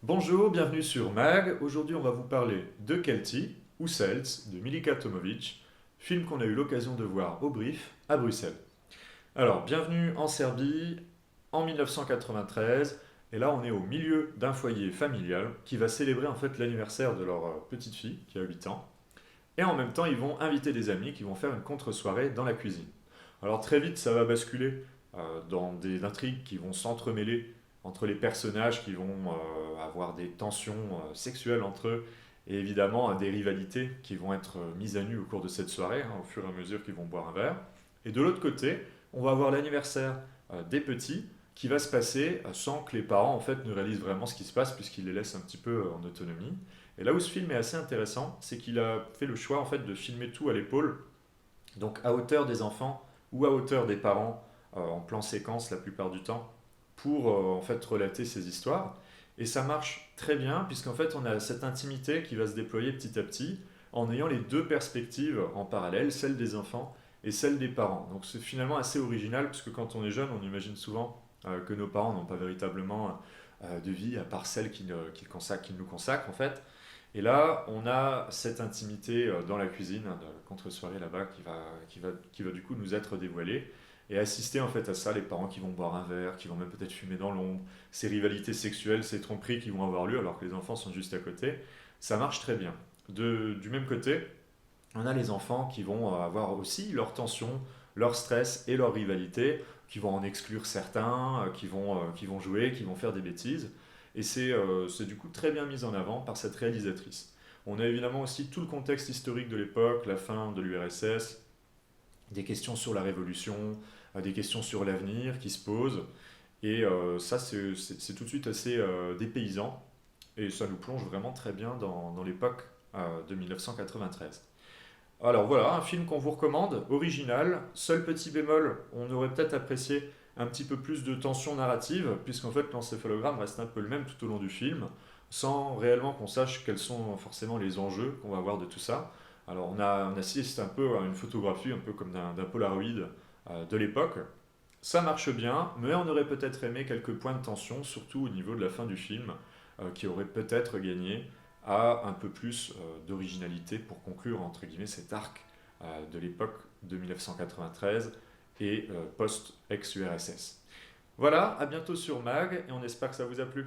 Bonjour, bienvenue sur MAG. Aujourd'hui, on va vous parler de Kelty, ou Celts, de Milika Tomovic, film qu'on a eu l'occasion de voir au Brief à Bruxelles. Alors, bienvenue en Serbie en 1993, et là, on est au milieu d'un foyer familial qui va célébrer en fait l'anniversaire de leur petite fille qui a 8 ans. Et en même temps, ils vont inviter des amis qui vont faire une contre-soirée dans la cuisine. Alors très vite, ça va basculer dans des intrigues qui vont s'entremêler entre les personnages qui vont avoir des tensions sexuelles entre eux et évidemment des rivalités qui vont être mises à nu au cours de cette soirée, hein, au fur et à mesure qu'ils vont boire un verre. Et de l'autre côté, on va avoir l'anniversaire des petits qui va se passer sans que les parents en fait ne réalisent vraiment ce qui se passe puisqu'ils les laissent un petit peu en autonomie. Et là où ce film est assez intéressant, c'est qu'il a fait le choix en fait de filmer tout à l'épaule, donc à hauteur des enfants ou à hauteur des parents, en plan séquence la plupart du temps, pour en fait relater ces histoires. Et ça marche très bien puisqu'en fait on a cette intimité qui va se déployer petit à petit en ayant les deux perspectives en parallèle, celle des enfants et celle des parents. Donc c'est finalement assez original puisque quand on est jeune, on imagine souvent que nos parents n'ont pas véritablement de vie à part celle qu'ils nous consacrent en fait. Et là, on a cette intimité dans la cuisine, de la contre-soirée là-bas, qui va du coup nous être dévoilée. Et assister en fait à ça, les parents qui vont boire un verre, qui vont même peut-être fumer dans l'ombre, ces rivalités sexuelles, ces tromperies qui vont avoir lieu alors que les enfants sont juste à côté, ça marche très bien. Du même côté, on a les enfants qui vont avoir aussi leurs tensions, leur stress et leur rivalité, qui vont en exclure certains, qui vont jouer, qui vont faire des bêtises. Et c'est du coup très bien mis en avant par cette réalisatrice. On a évidemment aussi tout le contexte historique de l'époque, la fin de l'URSS, des questions sur la révolution, des questions sur l'avenir qui se posent. Et ça, c'est tout de suite assez dépaysant. Et ça nous plonge vraiment très bien dans l'époque de 1993. Alors voilà, un film qu'on vous recommande, original. Seul petit bémol, on aurait peut-être apprécié un petit peu plus de tension narrative, puisqu'en fait l'encéphalogramme reste un peu le même tout au long du film, sans réellement qu'on sache quels sont forcément les enjeux qu'on va avoir de tout ça. Alors on assiste un peu à une photographie, un peu comme d'un Polaroid de l'époque. Ça marche bien, mais on aurait peut-être aimé quelques points de tension, surtout au niveau de la fin du film, qui aurait peut-être gagné à un peu plus d'originalité pour conclure entre guillemets cet arc de l'époque de 1993 et post-ex-URSS. Voilà, à bientôt sur MAG et on espère que ça vous a plu.